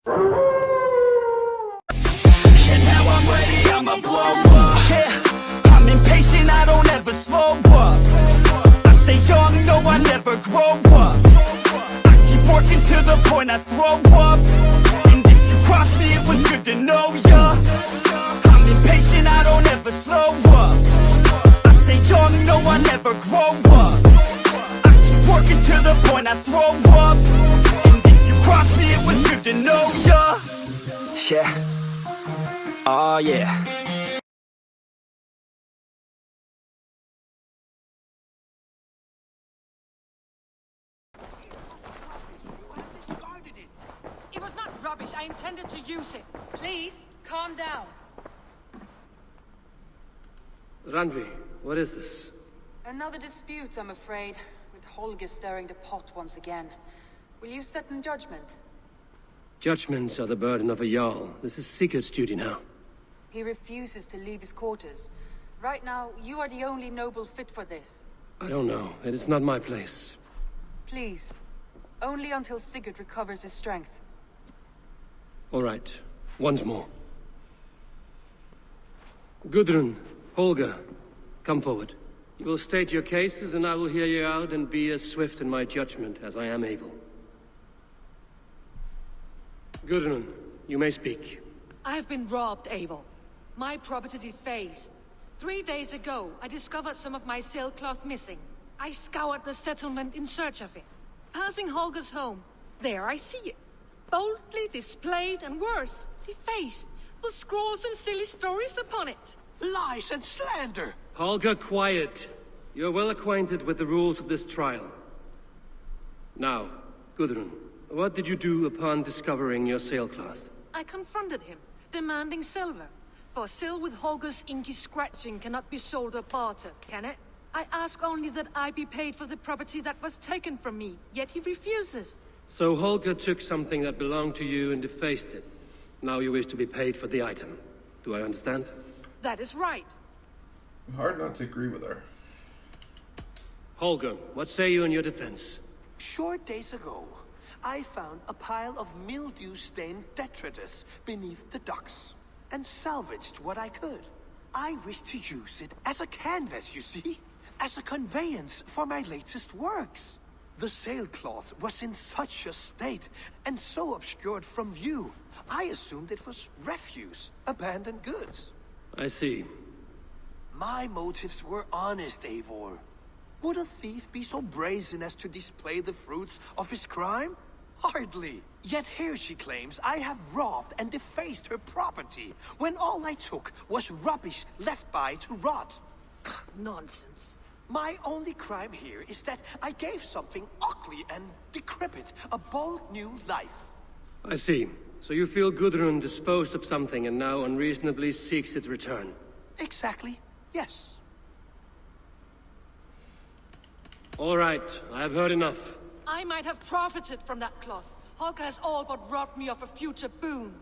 And now I'm ready, I'ma blow up. Yeah, I'm impatient, I don't ever slow up. I stay young, no, I never grow up. I keep working to the point I throw up. And if you cross me, it was good to know ya. I'm impatient, I don't ever slow up. I stay young, no, I never grow up. I keep working to the point I throw up. And if you cross me, it was good to know ya. Yeah. Oh yeah. It was not rubbish. I intended to use it. Please, calm down. Randvi, what is this? Another dispute, I'm afraid, with Holger stirring the pot once again. Will you sit in judgment? Judgments are the burden of a Jarl. This is Sigurd's duty now. He refuses to leave his quarters. Right now, you are the only noble fit for this. I don't know. It is not my place. Please, only until Sigurd recovers his strength. All right. Once more. Gudrun, Holger, come forward. You will state your cases, and I will hear you out and be as swift in my judgment as I am able. Gudrun, you may speak. I have been robbed, Eivor. My property defaced. 3 days ago, I discovered some of my sailcloth missing. I scoured the settlement in search of it. Passing Holger's home, there I see it. Boldly displayed and worse, defaced, with scrolls and silly stories upon it. Lies and slander! Holger, quiet. You're well acquainted with the rules of this trial. Now, Gudrun, what did you do upon discovering your sailcloth? I confronted him, demanding silver. For sil with Holger's inky scratching cannot be sold or bartered, can it? I ask only that I be paid for the property that was taken from me, yet he refuses. So Holger took something that belonged to you and defaced it. Now you wish to be paid for the item. Do I understand? That is right. Hard not to agree with her. Holger, what say you in your defense? Short days ago, I found a pile of mildew-stained detritus beneath the docks, and salvaged what I could. I wish to use it as a canvas, you see? As a conveyance for my latest works. The sailcloth was in such a state, and so obscured from view, I assumed it was refuse, abandoned goods. I see. My motives were honest, Eivor. Would a thief be so brazen as to display the fruits of his crime? Hardly. Yet here she claims I have robbed and defaced her property, when all I took was rubbish left by to rot. Nonsense. My only crime here is that I gave something ugly and decrepit a bold new life. I see. So you feel Gudrun disposed of something and now unreasonably seeks its return. Exactly, yes. All right, I have heard enough. I might have profited from that cloth. Holger has all but robbed me of a future boon.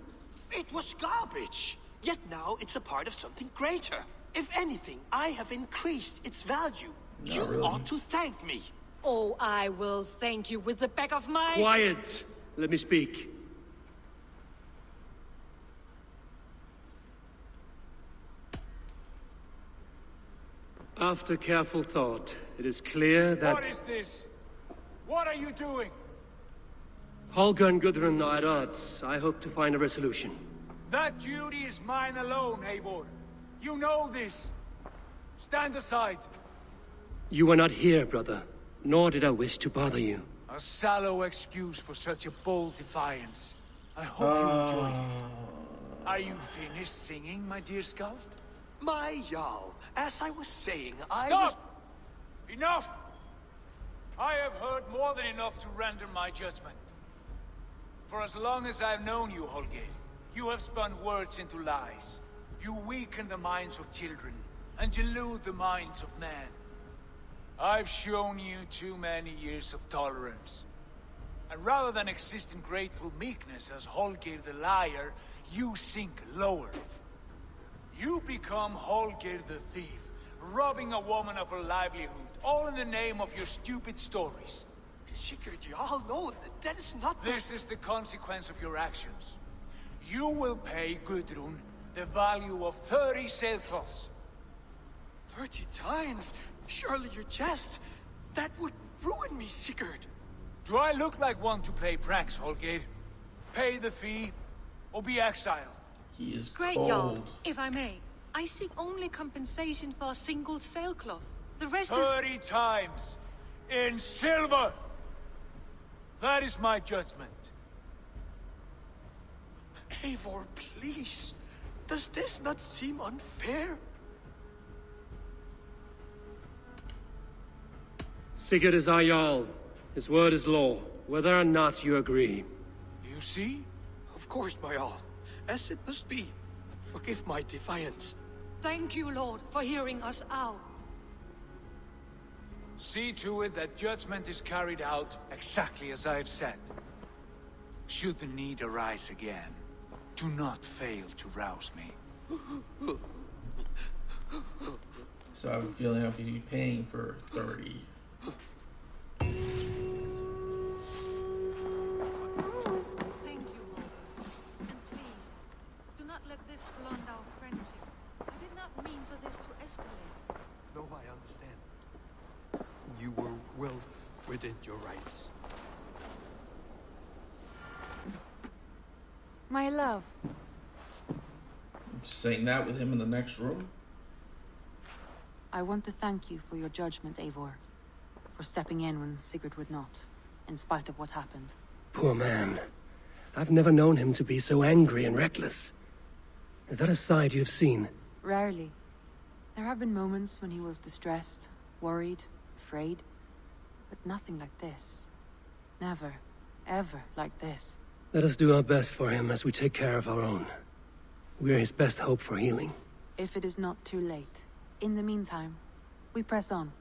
It was garbage, yet now it's a part of something greater. If anything, I have increased its value. Not You really. ought to thank me. Oh, I will thank you with the back of my... Quiet! Let me speak. After careful thought, it is clear that... What is this? What are you doing? Holger and Gudrun are at odds. I hope to find a resolution. That duty is mine alone, Eivor. You know this. Stand aside. You were not here, brother. Nor did I wish to bother you. A sallow excuse for such a bold defiance. I hope you enjoyed it. Are you finished singing, my dear scout? My Jarl, as I was saying, Stop! Enough! I have heard more than enough to render my judgment. For as long as I've known you, Holger, you have spun words into lies. You weaken the minds of children, and delude the minds of men. I've shown you too many years of tolerance. And rather than exist in grateful meekness as Holger the liar, you sink lower. You become Holger the thief, robbing a woman of her livelihood, all in the name of your stupid stories. Sigurd, Jarl, no, that is not the... This is the consequence of your actions. You will pay Gudrun the value of 30 sailcloths. 30 times? Surely you jest. That would ruin me, Sigurd. Do I look like one to play pranks, Holgate? Pay the fee, or be exiled. He is Great, cold. Jarl. If I may, I seek only compensation for a single sailcloth. The rest is... 30 times! In silver! That is my judgment. Eivor, please. Does this not seem unfair? Sigurd is our Jarl. His word is law, whether or not you agree. You see? Of course, my all. As it must be. Forgive my defiance. Thank you, Lord, for hearing us out. See to it that judgment is carried out exactly as I have said. Should the need arise again, do not fail to rouse me. So I have a feeling I'll be paying for 30. Thank you, Lord. And please, do not let this blunt our friendship. I did not mean for this to escalate. No, I understand. You were well within your rights. My love. I'm saying that with him in the next room. I want to thank you for your judgment, Eivor. For stepping in when Sigurd would not, in spite of what happened. Poor man. I've never known him to be so angry and reckless. Is that a side you've seen? Rarely. There have been moments when he was distressed, worried, afraid. But nothing like this. Never, ever like this. Let us do our best for him as we take care of our own. We're his best hope for healing. If it is not too late. In the meantime, we press on.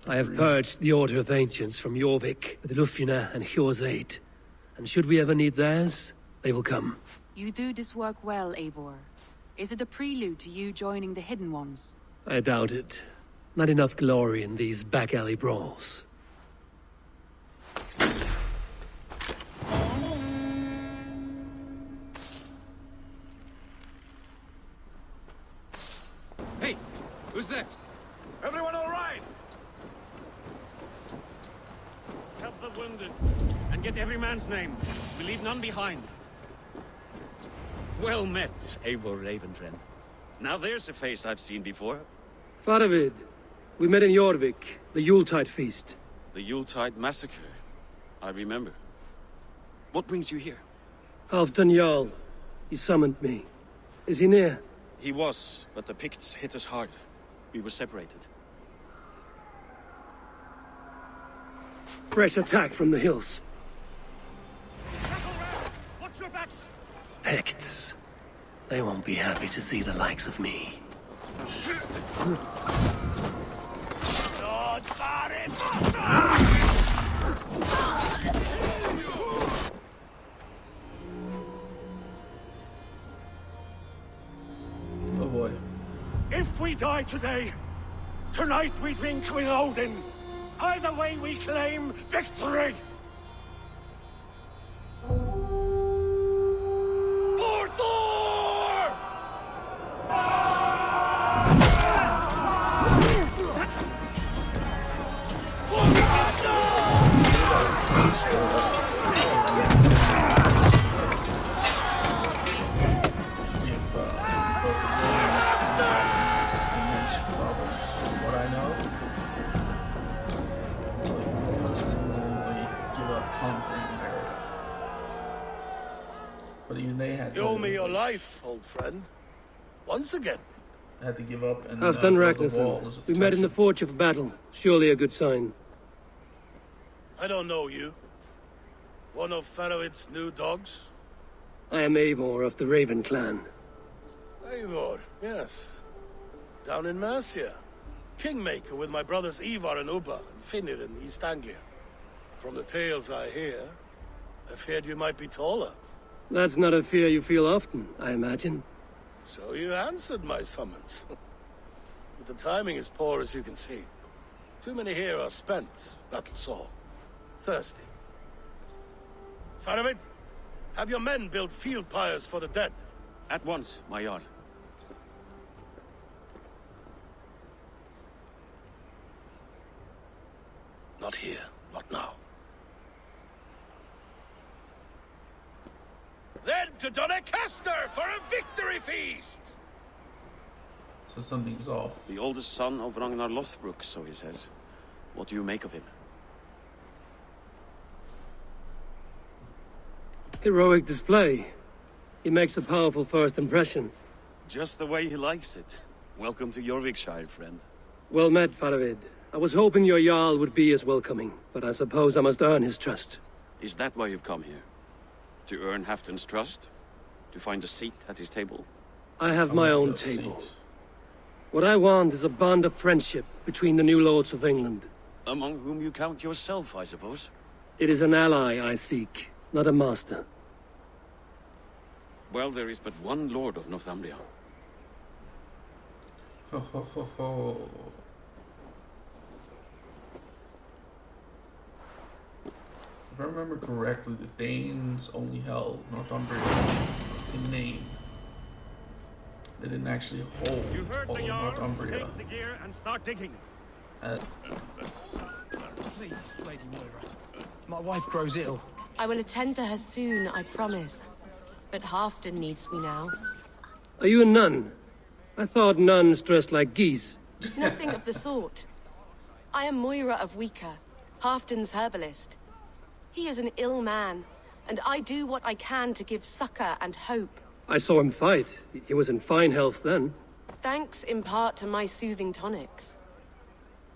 I have purged the Order of Ancients from Jorvik, with Lufjuna and Hjor's aid. And should we ever need theirs, they will come. You do this work well, Eivor. Is it a prelude to you joining the Hidden Ones? I doubt it. Not enough glory in these back-alley brawls. Hey, who's that? Everyone all right? Help the wounded, and get every man's name. We leave none behind. Well met, Eivor Ravenfriend. Now there's a face I've seen before. Faravid, we met in Jorvik, the Yuletide feast. The Yuletide Massacre. I remember. What brings you here? Halfdan Jarl. He summoned me. Is he near? He was, but the Picts hit us hard. We were separated. Fresh attack from the hills. Watch your backs! Picts. They won't be happy to see the likes of me. Oh boy. If we die today, tonight we drink with Odin. Either way we claim victory! For Thor! But even they had You owe me to, your life, old friend. Once again. had to give up and Halfdan build a wall Ragnarsson. as a We met in the protection. Forge of Battle. Surely a good sign. I don't know you. One of Faroid's new dogs? I am Eivor of the Raven clan. Eivor, yes. Down in Mercia. Kingmaker with my brothers Ivar and Ubba and Finnr in East Anglia. From the tales I hear, I feared you might be taller. That's not a fear you feel often, I imagine. So you answered my summons. But the timing is poor, as you can see. Too many here are spent, battle sore. thirsty. Faravid, have your men build field pyres for the dead. At once, my Jarl. Not here, not now. Then to Doncaster for a victory feast! So something's off. The oldest son of Ragnar Lothbrok, so he says. What do you make of him? Heroic display. He makes a powerful first impression. Just the way he likes it. Welcome to Jorvikshire, friend. Well met, Faravid. I was hoping your Jarl would be as welcoming, but I suppose I must earn his trust. Is that why you've come here? To earn Halfdan's trust? To find a seat at his table? I have my own table. What I want is a bond of friendship between the new lords of England. Among whom you count yourself, I suppose? It is an ally I seek, not a master. Well, there is but one lord of Northumbria. Ho ho ho ho. If I remember correctly, the Danes only held Northumbria in name. They didn't actually hold You heard all the of Jarl. Northumbria. Take the gear and start digging. Please, Lady Moira. My wife grows ill. I will attend to her soon, I promise. But Halfdan needs me now. Are you a nun? I thought nuns dressed like geese. Nothing of the sort. I am Moira of Wika, Halfdan's herbalist. He is an ill man, and I do what I can to give succor and hope. I saw him fight. He was in fine health then. Thanks in part to my soothing tonics.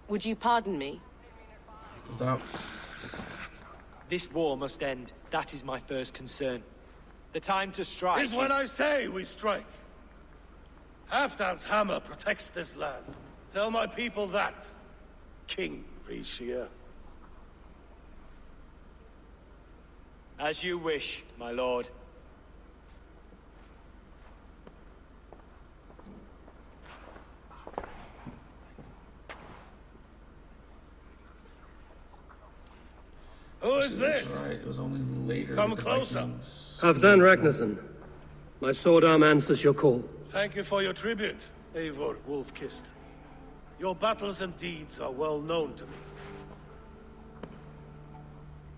Would you pardon me? Is that... This war must end. That is my first concern. The time to strike Is when I say we strike. Halfdan's hammer protects this land. Tell my people that, King Rishia. As you wish, my lord. Who is this? Right, it was only later. Come that the closer. Vikings- Halfdan Ragnarsson. My sword arm answers your call. Thank you for your tribute, Eivor Wolf-Kissed. Your battles and deeds are well known to me.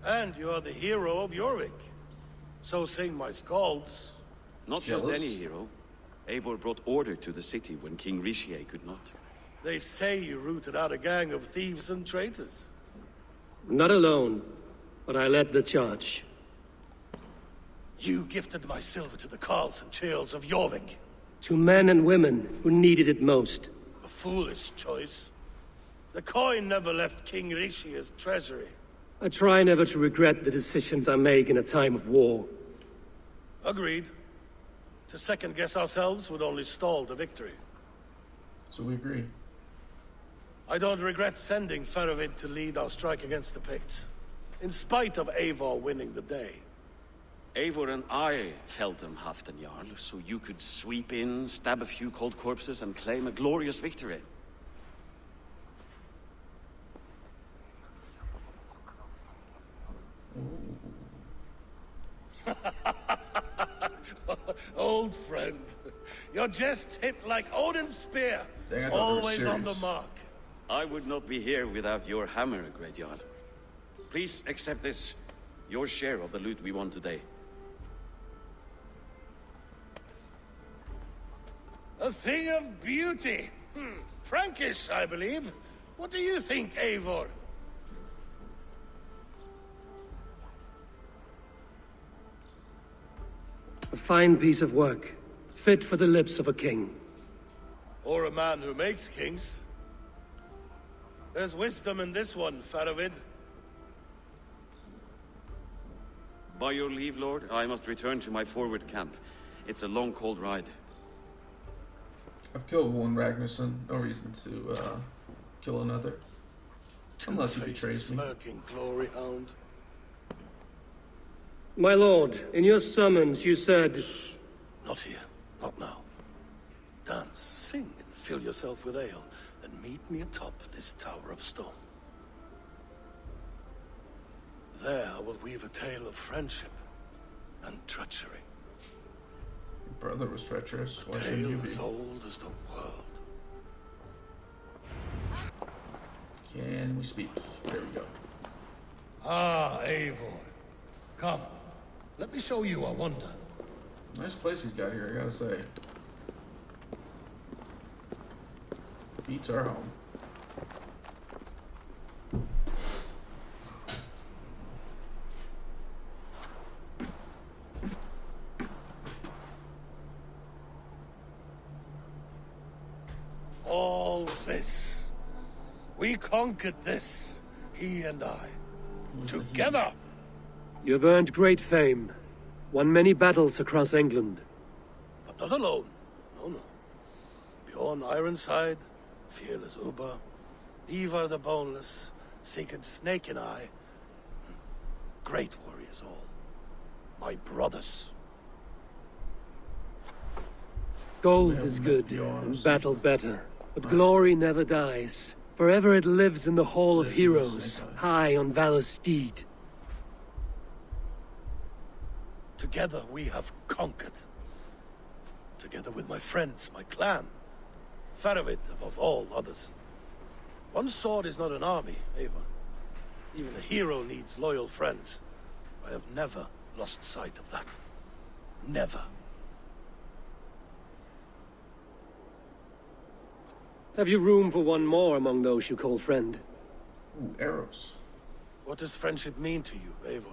And you are the hero of Jorvik. So sing my skalds. Not Jealous? just any hero. Eivor brought order to the city when King Rishie could not. They say you rooted out a gang of thieves and traitors. Not alone, but I led the charge. You gifted my silver to the carls and churls of Jorvik. To men and women who needed it most. A foolish choice. The coin never left King Rishia's treasury. I try never to regret the decisions I make in a time of war. Agreed. To second-guess ourselves would only stall the victory. So we agree. I don't regret sending Faravid to lead our strike against the Picts, in spite of Eivor winning the day. Eivor and I felled them, Halfdan Jarl, so you could sweep in, stab a few cold corpses, and claim a glorious victory. Old friend, your jests hit like Odin's spear, Dang, I thought they were always on the serious. mark. I would not be here without your hammer, Great Jarl. Please accept this, your share of the loot we won today. A thing of beauty. Frankish, I believe. What do you think, Eivor? A fine piece of work, fit for the lips of a king. Or a man who makes kings. There's wisdom in this one, Faravid. By your leave, Lord, I must return to my forward camp. It's a long, cold ride. I've killed one Ragnarsson. No reason to kill another. Unless he Two-faced, betrays me. smirking glory hound. My lord, in your summons you said... Not here. Not now. Dance, sing, and fill yourself with ale. Then meet me atop this tower of stone. there will weave a tale of friendship and treachery. Your brother was treacherous. A Why shouldn't you tale be? as old as the world. Can we speak? There we go. Ah, Eivor. Come, let me show you a wonder. Nice place he's got here, I gotta say. Beats our home. All this. We conquered this, he and I. Together! You have earned great fame, won many battles across England. But not alone. No, no. Bjorn Ironside, fearless Ubba, Ivar the Boneless, Sigurd Snake and I. Great warriors all. My brothers. Gold is good, and battle better. But glory never dies. Forever it lives in the Hall of Heroes, high on Valor's steed. Together we have conquered. Together with my friends, my clan. Faravid above all others. One sword is not an army, Eivor. Even a hero needs loyal friends. I have never lost sight of that. Never. Have you room for one more among those you call friend? Ooh, arrows. What does friendship mean to you, Eivor?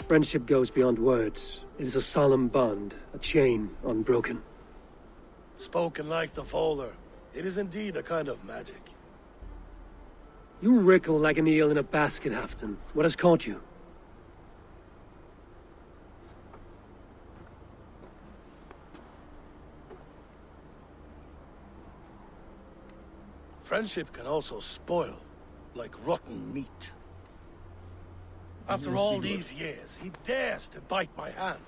Friendship goes beyond words. It is a solemn bond, a chain unbroken. Spoken like the Volar, it is indeed a kind of magic. You wrinkle like an eel in a basket, Halfdan. What has caught you? Friendship can also spoil, like rotten meat. After all these years, he dares to bite my hand.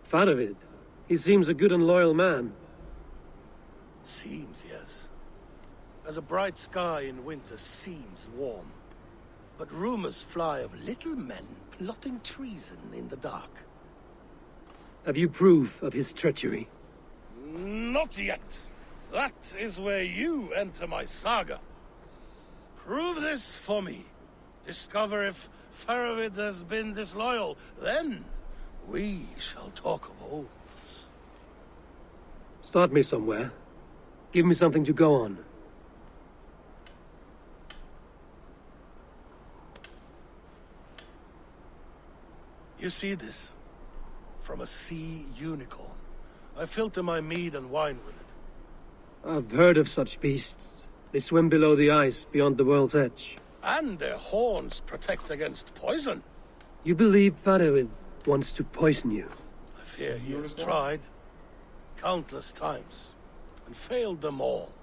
Faravid. He seems a good and loyal man. Seems, yes. As a bright sky in winter seems warm. But rumors fly of little men plotting treason in the dark. Have you proof of his treachery? Not yet. That is where you enter my saga. Prove this for me. Discover if Faravid has been disloyal. Then we shall talk of oaths. Start me somewhere. Give me something to go on. You see this? From a sea unicorn. I filter my mead and wine with it. I've heard of such beasts. They swim below the ice, beyond the world's edge. And their horns protect against poison. You believe Faravid wants to poison you? I fear he has tried countless times and failed them all.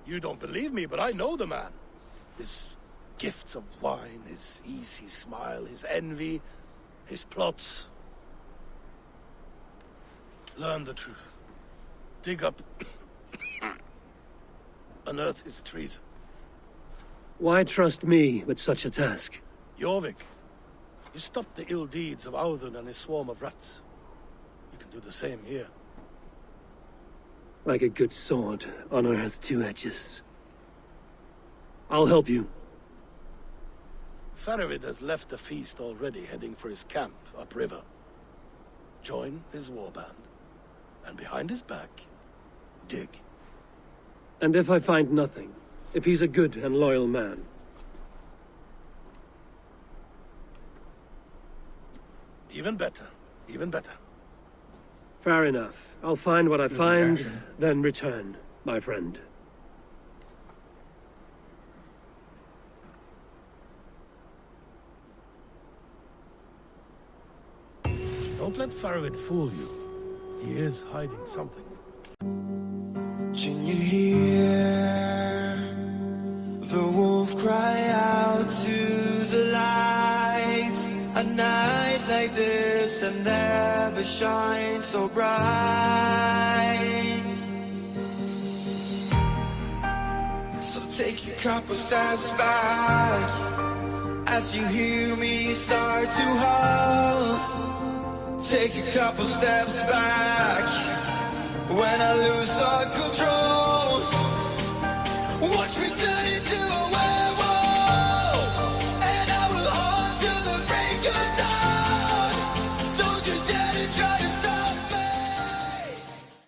You don't believe me, but I know the man. His gifts of wine, his easy smile, his envy, his plots. Learn the truth. Dig up, unearth his treason. Why trust me with such a task? Jorvik, you stopped the ill deeds of Audun and his swarm of rats. You can do the same here. Like a good sword, honor has two edges. I'll help you. Faravid has left the feast already, heading for his camp upriver. Join his warband. And behind his back, dig. And if I find nothing? If he's a good and loyal man? Even better. Even better. Fair enough. I'll find what I find, then return, my friend. Don't let Faravid fool you. He is hiding something. Can you hear the wolf cry out to the light? A night like this and never shine so bright. So take your couple steps back as you hear me start to howl. Take a couple steps back when I lose